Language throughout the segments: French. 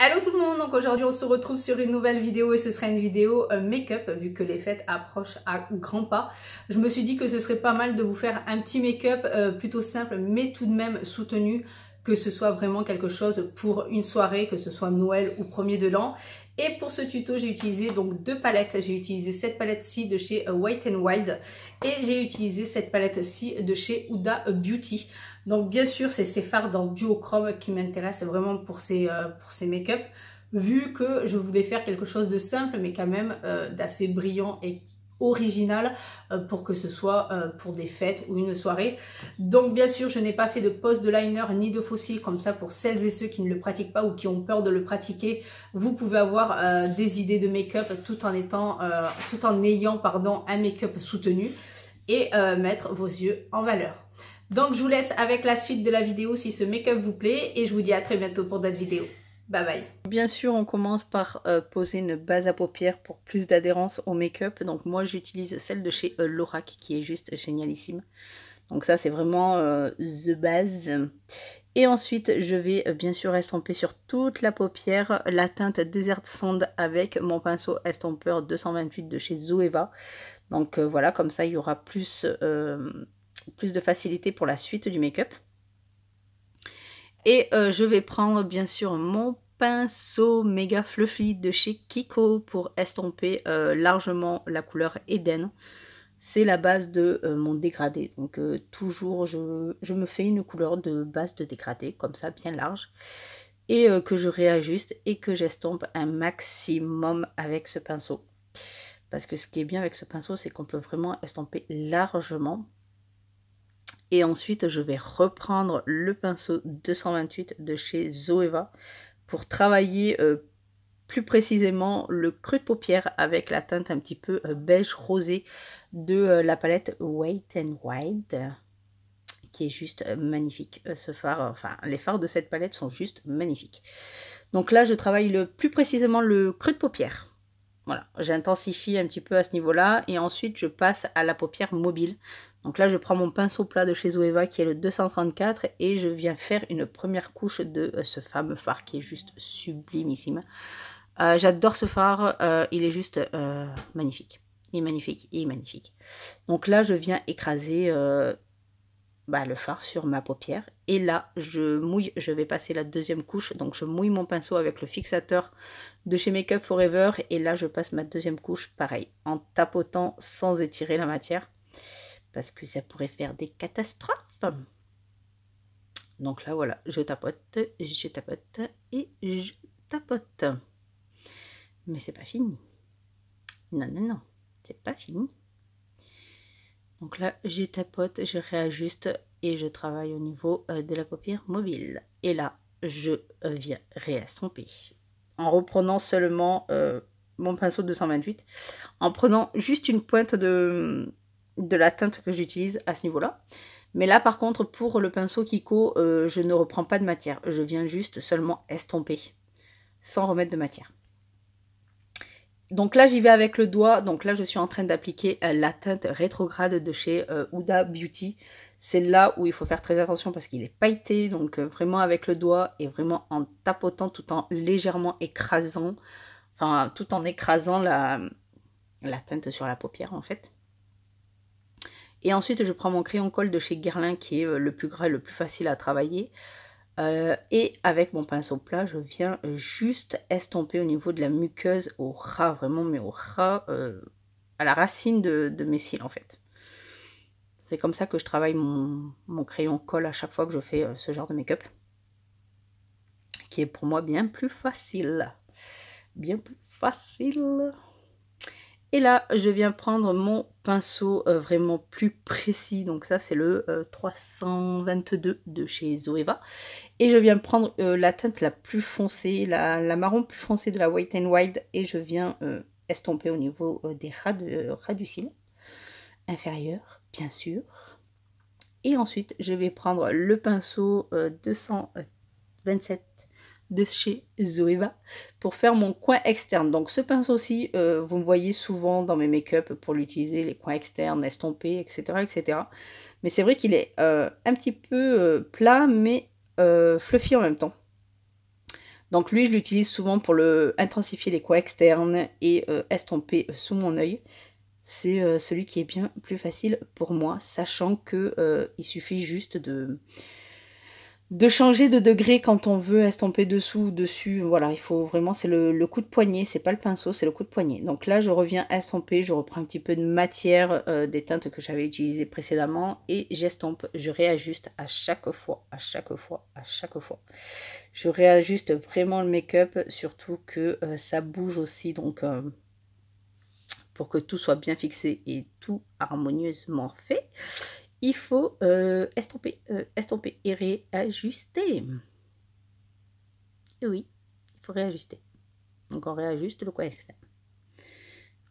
Hello tout le monde, donc aujourd'hui on se retrouve sur une nouvelle vidéo et ce sera une vidéo make-up vu que les fêtes approchent à grands pas. Je me suis dit que ce serait pas mal de vous faire un petit make-up plutôt simple mais tout de même soutenu, que ce soit vraiment quelque chose pour une soirée, que ce soit Noël ou premier de l'an. Et pour ce tuto j'ai utilisé donc deux palettes, j'ai utilisé cette palette-ci de chez Wet n Wild et j'ai utilisé cette palette-ci de chez Huda Beauty. Donc bien sûr c'est ces fards dans duochrome qui m'intéressent vraiment pour ces make-up, vu que je voulais faire quelque chose de simple mais quand même d'assez brillant et original pour que ce soit pour des fêtes ou une soirée. Donc bien sûr je n'ai pas fait de pose de liner ni de faux cils, comme ça pour celles et ceux qui ne le pratiquent pas ou qui ont peur de le pratiquer, vous pouvez avoir des idées de make-up tout en ayant un make-up soutenu et mettre vos yeux en valeur. Donc je vous laisse avec la suite de la vidéo si ce make-up vous plaît et je vous dis à très bientôt pour d'autres vidéos. Bye bye. Bien sûr on commence par poser une base à paupières pour plus d'adhérence au make-up. Donc moi j'utilise celle de chez Lorac qui est juste génialissime. Donc ça c'est vraiment the base. Et ensuite je vais bien sûr estomper sur toute la paupière la teinte Desert Sand avec mon pinceau estompeur 228 de chez Zoeva. Donc voilà, comme ça il y aura plus de facilité pour la suite du make-up. Et je vais prendre bien sûr mon pinceau méga fluffy de chez Kiko pour estomper largement la couleur Eden. C'est la base de mon dégradé. Donc toujours je me fais une couleur de base de dégradé comme ça bien large. Et que je réajuste et que j'estompe un maximum avec ce pinceau. Parce que ce qui est bien avec ce pinceau, c'est qu'on peut vraiment estomper largement. Et ensuite, je vais reprendre le pinceau 228 de chez Zoeva pour travailler plus précisément le creux de paupière avec la teinte un petit peu beige rosé de la palette Wet n Wild, qui est juste magnifique. Ce fard, enfin les fards de cette palette sont juste magnifiques. Donc là, je travaille plus précisément le creux de paupière. Voilà, j'intensifie un petit peu à ce niveau-là et ensuite je passe à la paupière mobile. Donc là, je prends mon pinceau plat de chez Zoeva qui est le 234 et je viens faire une première couche de ce fameux fard qui est juste sublimissime. J'adore ce fard, il est juste magnifique. Il est magnifique, il est magnifique. Donc là, je viens écraser le fard sur ma paupière. Et là, je vais passer la deuxième couche. Donc je mouille mon pinceau avec le fixateur de chez Make Up For Ever. Et là, je passe ma deuxième couche, pareil, en tapotant sans étirer la matière. Parce que ça pourrait faire des catastrophes. Donc là, voilà, je tapote et je tapote. Mais c'est pas fini. Non, non, non, c'est pas fini. Donc là, je tapote, je réajuste et je travaille au niveau de la paupière mobile. Et là, je viens réestomper. En reprenant seulement mon pinceau 228. En prenant juste une pointe de la teinte que j'utilise à ce niveau-là. Mais là, par contre, pour le pinceau Kiko, je ne reprends pas de matière. Je viens juste seulement estomper, sans remettre de matière. Donc là, j'y vais avec le doigt. Donc là, je suis en train d'appliquer la teinte rétrograde de chez Huda Beauty. C'est là où il faut faire très attention parce qu'il est pailleté. Donc vraiment avec le doigt et vraiment en tapotant tout en légèrement écrasant. Enfin, tout en écrasant la teinte sur la paupière en fait. Et ensuite, je prends mon crayon colle de chez Guerlain qui est le plus gras et le plus facile à travailler. Et avec mon pinceau plat, je viens juste estomper au niveau de la muqueuse, au ras, vraiment, mais au ras, à la racine de mes cils en fait. C'est comme ça que je travaille mon crayon colle à chaque fois que je fais ce genre de make-up. Qui est pour moi bien plus facile. Bien plus facile. Et là, je viens prendre mon pinceau vraiment plus précis. Donc ça, c'est le 322 de chez Zoeva. Et je viens prendre la teinte la plus foncée, la marron plus foncée de la Wet n Wild. Et je viens estomper au niveau des ras du cil. Inférieur, bien sûr. Et ensuite, je vais prendre le pinceau 227 de chez Zoeva pour faire mon coin externe. Donc ce pinceau-ci, vous me voyez souvent dans mes make-up pour l'utiliser, les coins externes, estompés, etc. etc. Mais c'est vrai qu'il est un petit peu plat, mais fluffy en même temps. Donc lui, je l'utilise souvent pour intensifier les coins externes et estomper sous mon œil. C'est celui qui est bien plus facile pour moi, sachant que il suffit juste de changer de degré quand on veut estomper dessous ou dessus. Voilà, il faut vraiment, c'est le coup de poignet, c'est pas le pinceau, c'est le coup de poignet. Donc là, je reviens estomper, je reprends un petit peu de matière des teintes que j'avais utilisées précédemment et j'estompe, je réajuste à chaque fois, à chaque fois, à chaque fois. Je réajuste vraiment le make-up, surtout que ça bouge aussi, donc pour que tout soit bien fixé et tout harmonieusement fait. Il faut estomper, estomper et réajuster. Et oui, il faut réajuster. Donc on réajuste le coin externe.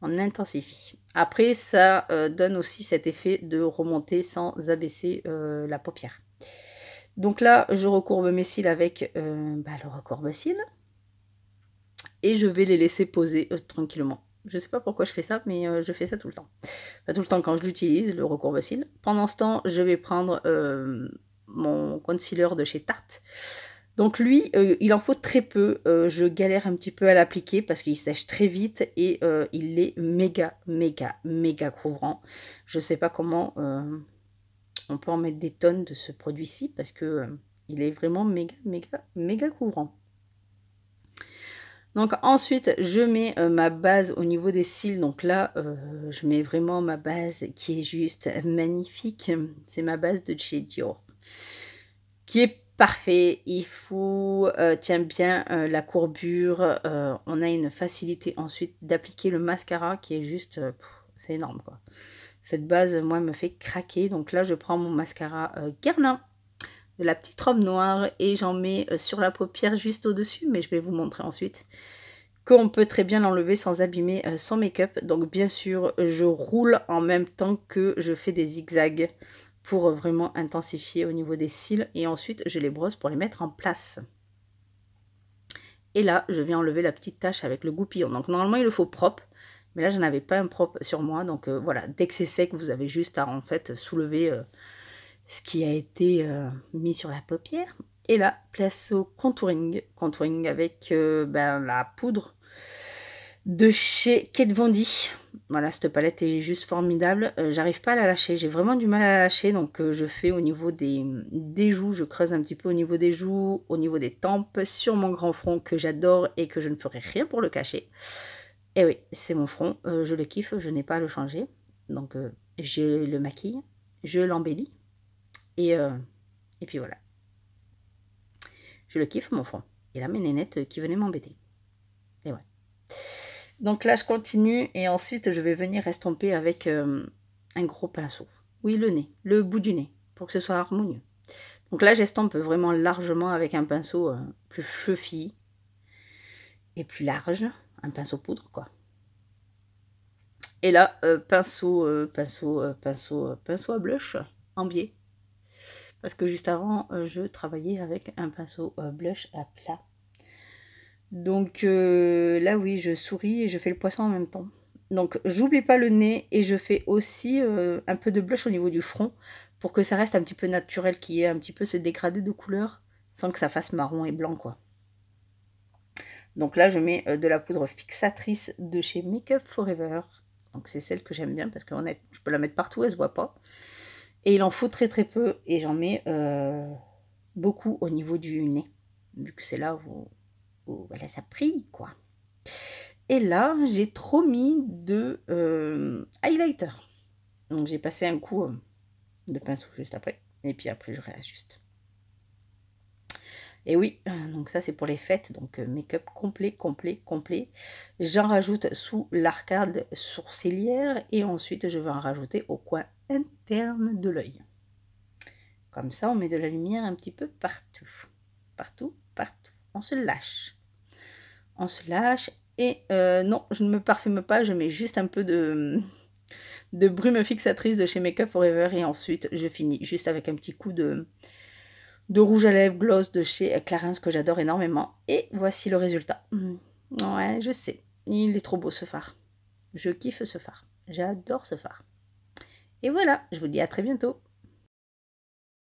On intensifie. Après, ça donne aussi cet effet de remonter sans abaisser la paupière. Donc là, je recourbe mes cils avec le recourbe-cils. Et je vais les laisser poser tranquillement. Je ne sais pas pourquoi je fais ça, mais je fais ça tout le temps. Enfin, tout le temps quand je l'utilise, le recourbe-cils. Pendant ce temps, je vais prendre mon concealer de chez Tarte. Donc lui, il en faut très peu. Je galère un petit peu à l'appliquer parce qu'il sèche très vite et il est méga, méga, méga couvrant. Je ne sais pas comment on peut en mettre des tonnes de ce produit-ci parce que il est vraiment méga, méga, méga couvrant. Donc ensuite, je mets ma base au niveau des cils. Donc là, je mets vraiment ma base qui est juste magnifique. C'est ma base de chez Dior. Qui est parfait. Il faut, tient bien la courbure. On a une facilité ensuite d'appliquer le mascara qui est juste... c'est énorme quoi. Cette base, moi, me fait craquer. Donc là, je prends mon mascara Guerlain de la petite robe noire et j'en mets sur la paupière juste au-dessus, mais je vais vous montrer ensuite qu'on peut très bien l'enlever sans abîmer son make-up. Donc bien sûr, je roule en même temps que je fais des zigzags pour vraiment intensifier au niveau des cils et ensuite je les brosse pour les mettre en place. Et là, je viens enlever la petite tache avec le goupillon. Donc normalement, il le faut propre, mais là, je n'avais pas un propre sur moi. Donc voilà, dès que c'est sec, vous avez juste à en fait soulever ce qui a été mis sur la paupière. Et là, place au contouring. Contouring avec la poudre de chez Kat Von D. Voilà, cette palette est juste formidable. J'arrive pas à la lâcher. J'ai vraiment du mal à la lâcher. Donc, je fais au niveau des joues. Je creuse un petit peu au niveau des joues, au niveau des tempes, sur mon grand front que j'adore et que je ne ferai rien pour le cacher. Et oui, c'est mon front. Je le kiffe. Je n'ai pas à le changer. Donc, je le maquille. Je l'embellis. Et puis voilà. Je le kiffe, mon front. Et là, mes nénettes qui venaient m'embêter. Et ouais. Donc là, je continue. Et ensuite, je vais venir estomper avec un gros pinceau. Oui, le nez. Le bout du nez. Pour que ce soit harmonieux. Donc là, j'estompe vraiment largement avec un pinceau plus fluffy. Et plus large. Un pinceau poudre, quoi. Et là, pinceau à blush en biais. Parce que juste avant, je travaillais avec un pinceau blush à plat. Donc là, oui, je souris et je fais le poisson en même temps. Donc, j'oublie pas le nez et je fais aussi un peu de blush au niveau du front pour que ça reste un petit peu naturel, qu'il y ait un petit peu ce dégradé de couleur sans que ça fasse marron et blanc, quoi. Donc là, je mets de la poudre fixatrice de chez Make Up Forever. Donc, c'est celle que j'aime bien parce que honnêtement, je peux la mettre partout, elle se voit pas. Et il en faut très très peu et j'en mets beaucoup au niveau du nez, vu que c'est là où voilà, ça brille quoi. Et là, j'ai trop mis de highlighter. Donc j'ai passé un coup de pinceau juste après. Et puis après, je réajuste. Et oui, donc ça c'est pour les fêtes. Donc make-up complet, complet, complet. J'en rajoute sous l'arcade sourcilière. Et ensuite, je vais en rajouter au coin interne de l'œil. Comme ça, on met de la lumière un petit peu partout. Partout, partout. On se lâche. On se lâche. Et non, je ne me parfume pas. Je mets juste un peu de brume fixatrice de chez Make Up Forever. Et ensuite, je finis juste avec un petit coup de rouge à lèvres gloss de chez Clarins que j'adore énormément. Et voici le résultat. Ouais, je sais. Il est trop beau ce fard. Je kiffe ce fard. J'adore ce fard. Et voilà, je vous dis à très bientôt.